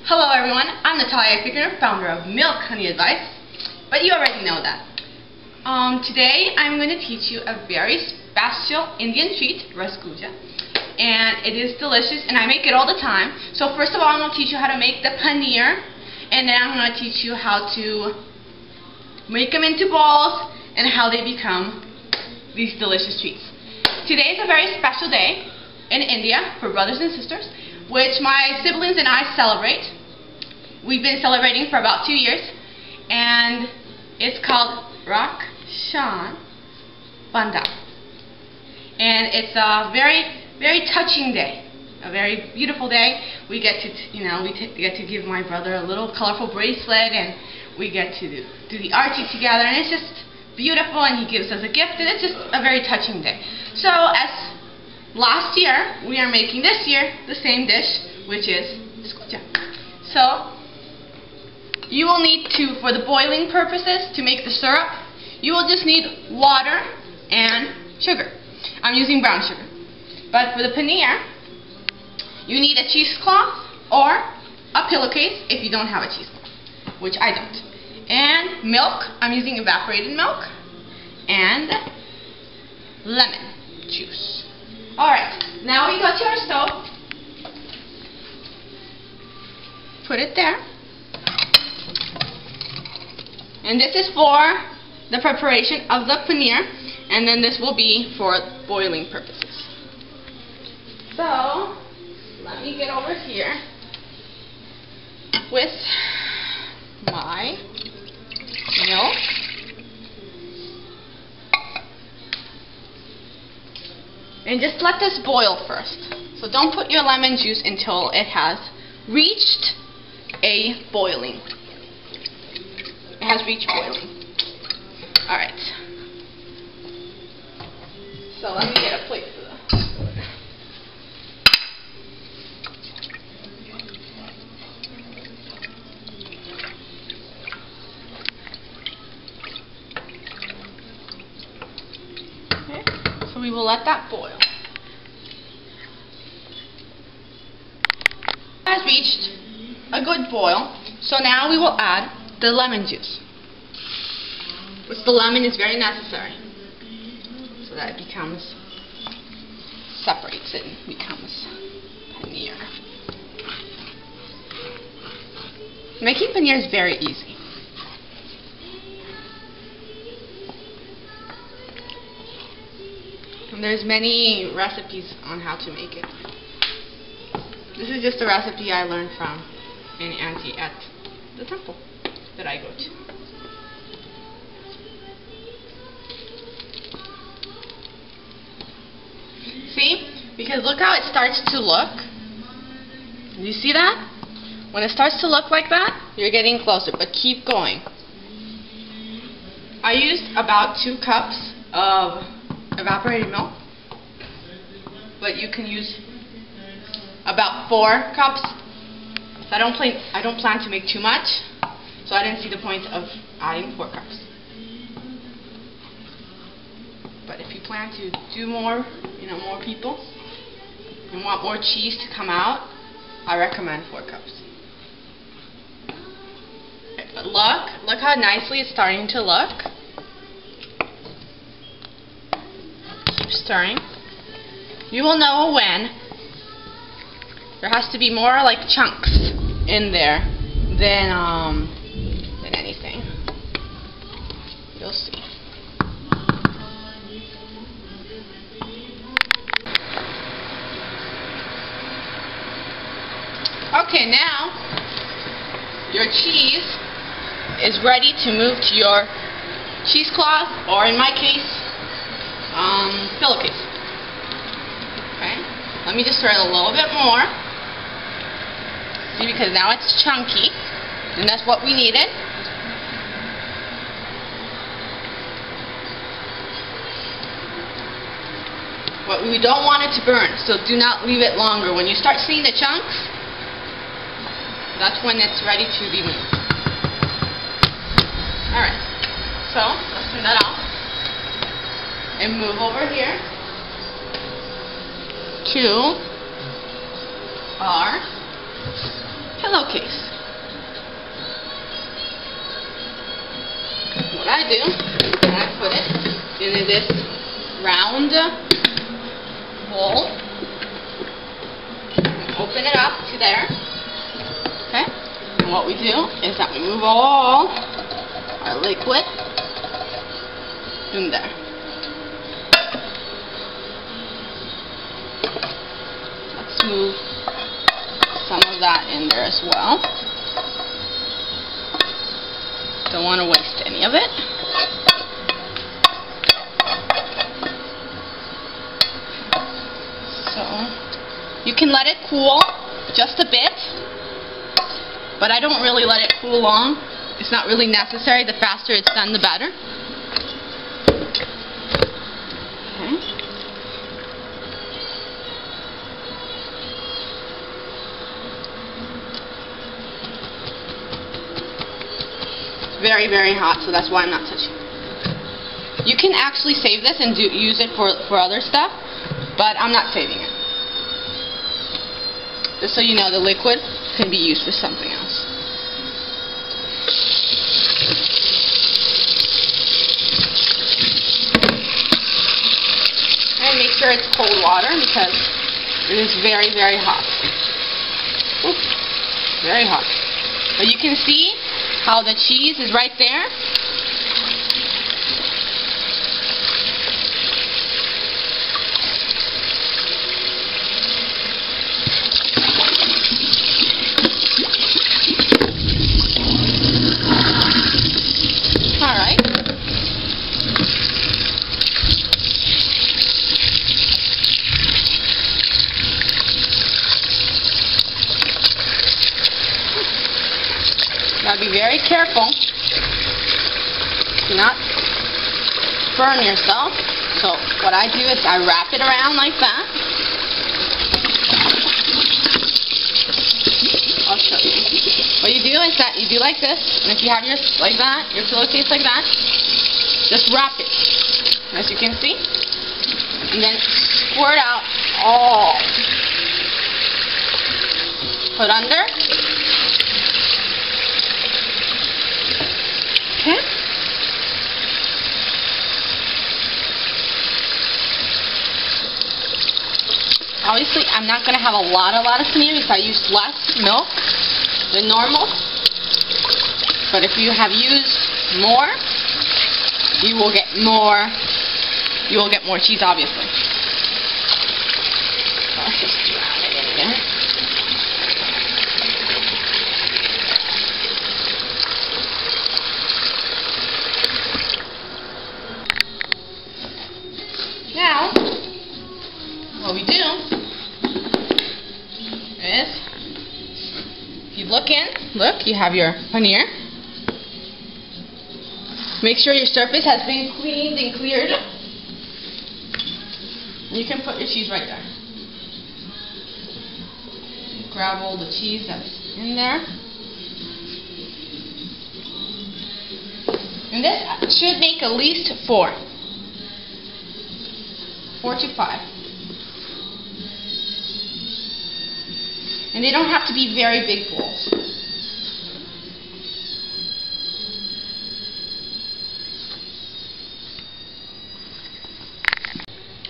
Hello everyone, I'm Natalia, founder of MilkHoneyAdvice, but you already know that. Today I'm going to teach you a very special Indian treat, Rasgulla, and it is delicious and I make it all the time. So first of all I'm going to teach you how to make the paneer, and then I'm going to teach you how to make them into balls and how they become these delicious treats. Today is a very special day in India for brothers and sisters, which my siblings and I celebrate. We've been celebrating for about 2 years, and it's called Rakshan Bandhan. And it's a very touching day, a very beautiful day. We get to, get to give my brother a little colorful bracelet, and we get to do the archie together, and it's just beautiful, and he gives us a gift, and it's just a very touching day. So as last year, we are making this year the same dish, which is rasgulla. So you will need to, for the boiling purposes, to make the syrup, you will just need water and sugar. I'm using brown sugar. But for the paneer, you need a cheesecloth or a pillowcase if you don't have a cheesecloth, which I don't. And milk, I'm using evaporated milk, and lemon juice. Alright, now we go to our stove. Put it there. And this is for the preparation of the paneer, and then this will be for boiling purposes. So, let me get over here with my milk. And just let this boil first. So don't put your lemon juice until it has reached a boiling. It has reached boiling. Alright. So let me get a plate for this. Okay. So we will let that boil. It has reached a good boil. So now we will add the lemon juice, which the lemon is very necessary so that it separates it and becomes paneer. Making paneer is very easy. And there's many recipes on how to make it. This is just a recipe I learned from an auntie at the temple that I go to. See? Because look how it starts to look. You see that? When it starts to look like that, you're getting closer, but keep going. I used about 2 cups of evaporated milk, but you can use about 4 cups. So I don't plan to make too much, so I didn't see the point of adding 4 cups. But if you plan to do more, more people, and want more cheese to come out, I recommend 4 cups. Okay, but look how nicely it's starting to look. Keep stirring. You will know when there has to be more like chunks in there than anything. You'll see. Okay, now your cheese is ready to move to your cheesecloth, or in my case, pillowcase. Okay, let me just stir it a little bit more. See, because now it's chunky, and that's what we needed. But we don't want it to burn, so do not leave it longer. When you start seeing the chunks, that's when it's ready to be moved. Alright, so let's turn that off and move over here to our pillowcase. What I do is I put it in this round bowl. Open it up to there. Okay? And what we do is that we move all our liquid in there. Let's move some of that in there as well. Don't want to waste any of it. So you can let it cool just a bit, but I don't really let it cool long. It's not really necessary. The faster it's done, the better. Okay. Very, very hot, so that's why I'm not touching it. You can actually save this and use it for other stuff, but I'm not saving it. Just so you know, the liquid can be used for something else. And make sure it's cold water because it is very, very hot. Ooh, very hot. But you can see how the cheese is right there. Alright. Gotta be very careful. Do not burn yourself. So what I do is I wrap it around like that. I'll show you. What you do is that you do like this, and if you have yours like that, your pillowcase like that, just wrap it, as you can see, and then squirt out all. Put under. Okay. Obviously, I'm not going to have a lot of paneer because I used less milk than normal. But if you have used more, you will get more. You will get more cheese, obviously. Let's just drown it in there. Now, what we do is, if you look you have your paneer. Make sure your surface has been cleaned and cleared. You can put your cheese right there. Grab all the cheese that's in there. And this should make at least 4 to 5. And they don't have to be very big bowls.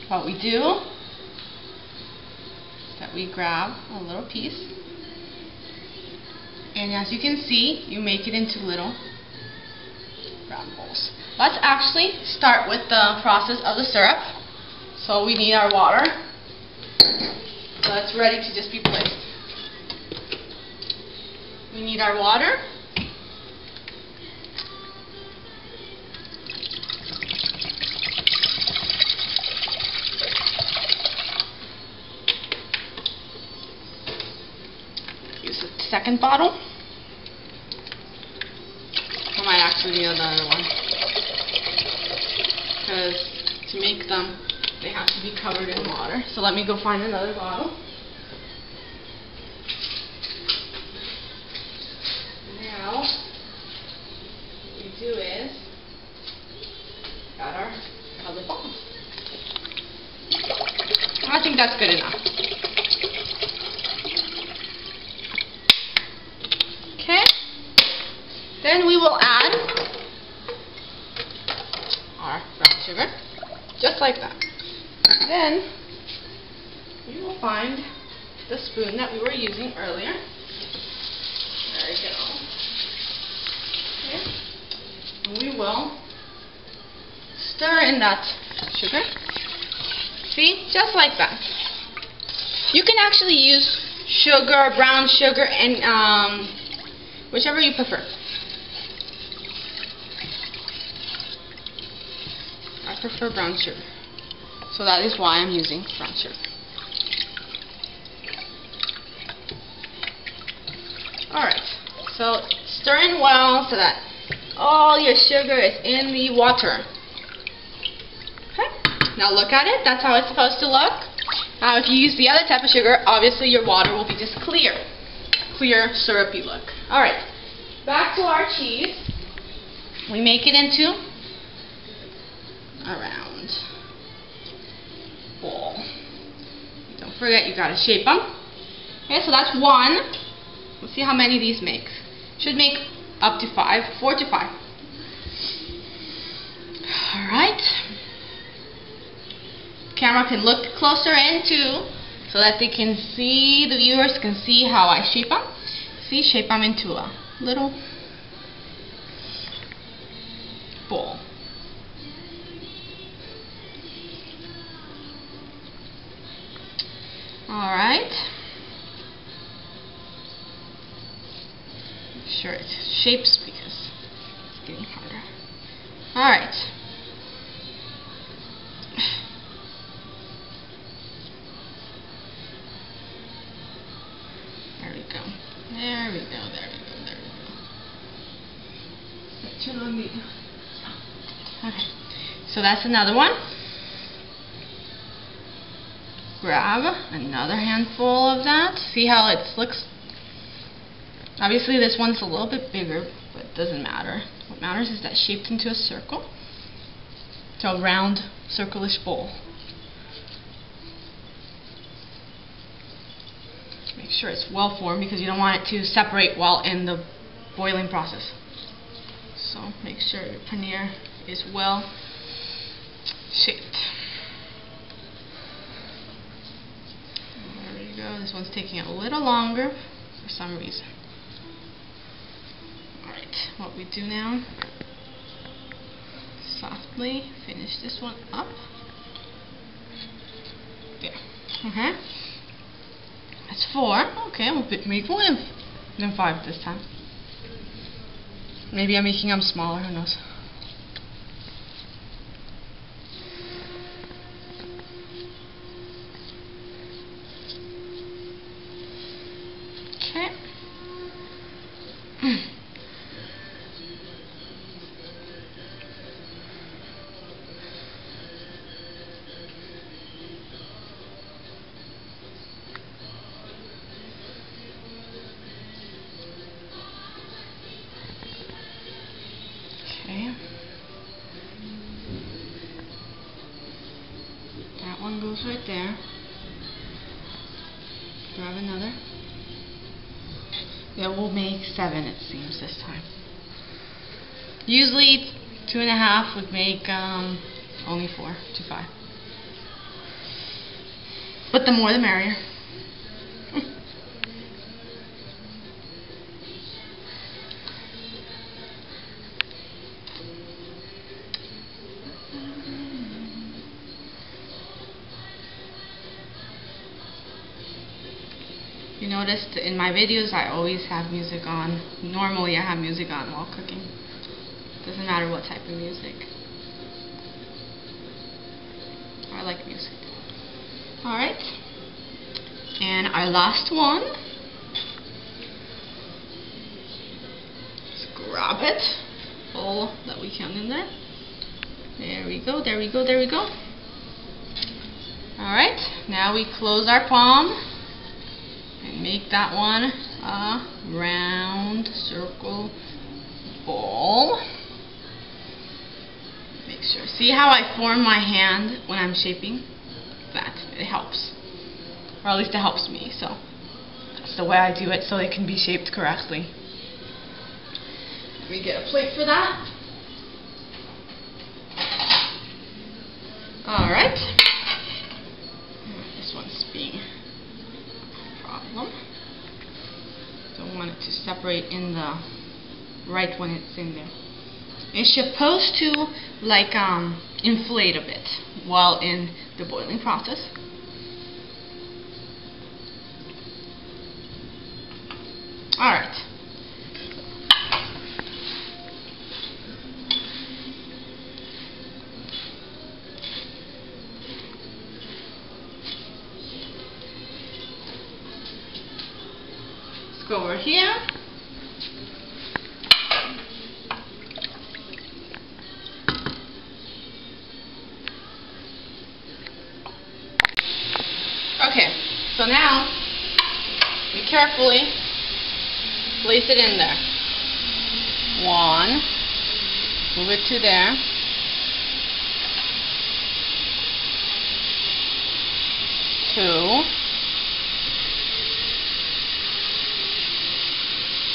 What we do is that we grab a little piece, and as you can see, you make it into little round bowls. Let's actually start with the process of the syrup. So we need our water. So it's ready to just be placed. We need our water. Use the second bottle. I might actually need another one. Because to make them, they have to be covered in water. So let me go find another bottle. Now, what we do is, got our other bowl. I think that's good enough. Then we will add our brown sugar, just like that. Then we will find the spoon that we were using earlier. There we go. Okay. And we will stir in that sugar. See? Just like that. You can actually use sugar, brown sugar, and whichever you prefer. I prefer brown sugar, so that is why I'm using brown sugar. Alright, so stir in well so that all your sugar is in the water. Okay, now look at it, that's how it's supposed to look. Now if you use the other type of sugar, obviously your water will be just clear, syrupy look. Alright, back to our cheese. We make it into a round ball. Don't forget, you gotta shape them. Okay, so that's one. Let's see how many these make. Should make up to 5, 4 to 5. Alright. Camera can look closer in too, so that they can see, the viewers can see how I shape them. See, shape them into a little ball. Alright. Make sure it shapes because it's getting harder. Alright. There we go. There we go, there we go, there we go. Turn on the... Okay. So that's another one. Grab another handful of that. See how it looks? Obviously this one's a little bit bigger, but it doesn't matter. What matters is that it's shaped into a circle. So a round, circle-ish bowl. Make sure it's well formed because you don't want it to separate while in the boiling process. So make sure your paneer is well shaped. This one's taking a little longer for some reason. Alright, what we do now, softly finish this one up. There. Okay. That's 4. Okay, we'll make more than 5 this time. Maybe I'm making them smaller, who knows. Okay. That one goes right there. Grab another. Yeah, we'll make 7 it seems this time. Usually 2.5 would make only 4 to 5. But the more the merrier. You noticed in my videos I always have music on. Normally I have music on while cooking. Doesn't matter what type of music. I like music. Alright. And our last one. Just grab it. All that we can in there. There we go, there we go, there we go. Alright. Now we close our palm. And make that one a round circle ball. Make sure. See how I form my hand when I'm shaping? That. It helps. Or at least it helps me. So that's the way I do it so it can be shaped correctly. Let me get a plate for that. Alright. This one's being a problem. Don't want it to separate in the right when it's in there. It's supposed to like inflate a bit while in the boiling process. Alright. Let's go over here. Okay, so now we carefully place it in there. 1, move it to there. 2,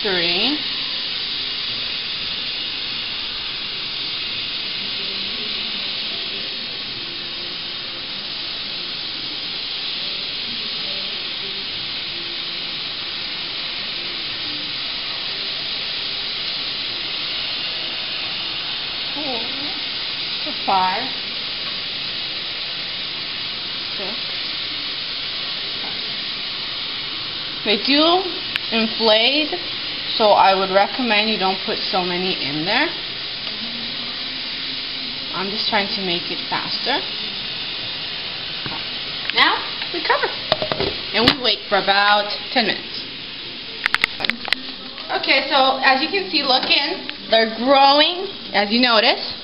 3, 5, 6. They do inflate, so I would recommend you don't put so many in there. I'm just trying to make it faster. Now we cover and we wait for about 10 minutes. Okay, so as you can see, look in, they're growing, as you notice.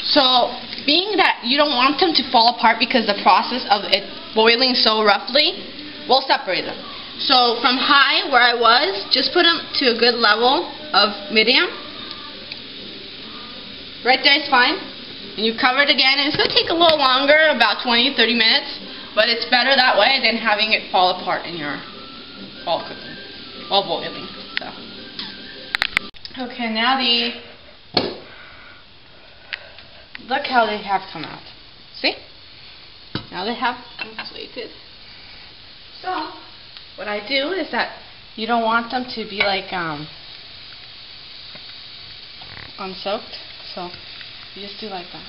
So, being that you don't want them to fall apart because the process of it boiling so roughly will separate them. So, from high, where I was, just put them to a good level of medium. Right there is fine. And you cover it again, and it's going to take a little longer, about 20-30 minutes, but it's better that way than having it fall apart in your while cooking, while boiling. So, okay, now look how they have come out. See? Now they have inflated. So, what I do is that you don't want them to be like unsoaked. So, you just do like that.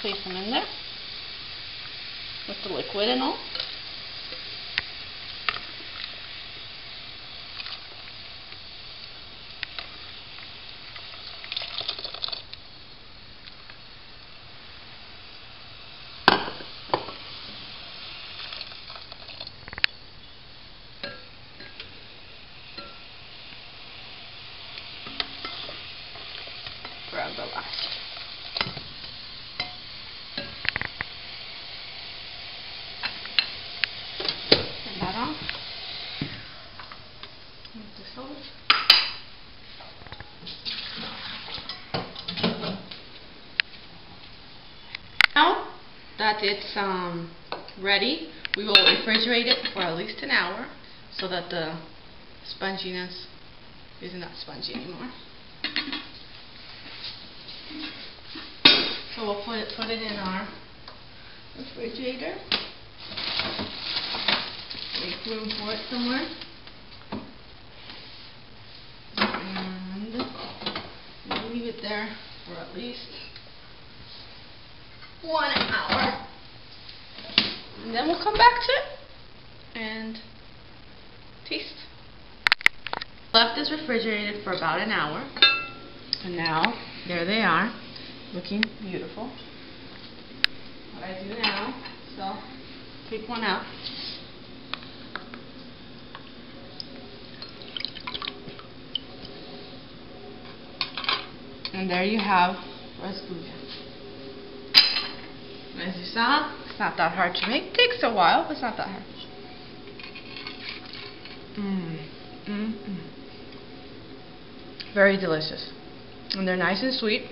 Place them in there with the liquid and all. Grab the last. Turn that off. Move this over. Now that it's ready, we will refrigerate it for at least an hour so that the sponginess isn't that spongy anymore. So we'll put it in our refrigerator. Make room for it somewhere. And we'll leave it there for at least 1 hour. And then we'll come back to it and taste. Left this refrigerated for about an hour. And now, there they are. Looking beautiful. What I do now, so take one out. And there you have Rasgulla. As you saw, it's not that hard to make. It takes a while, but it's not that hard. Very delicious. And they're nice and sweet.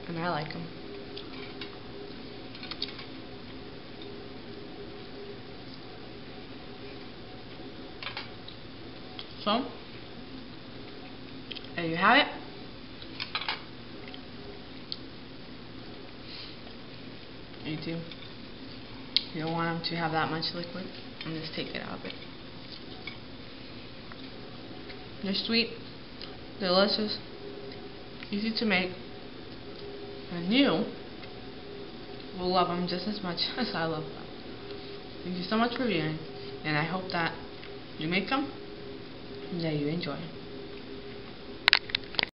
And I like them. So, There you have it. You don't want them to have that much liquid, and just take it out of it. They're sweet, delicious, easy to make, and you will love them just as much as I love them. Thank you so much for viewing, and I hope that you make them and that you enjoy.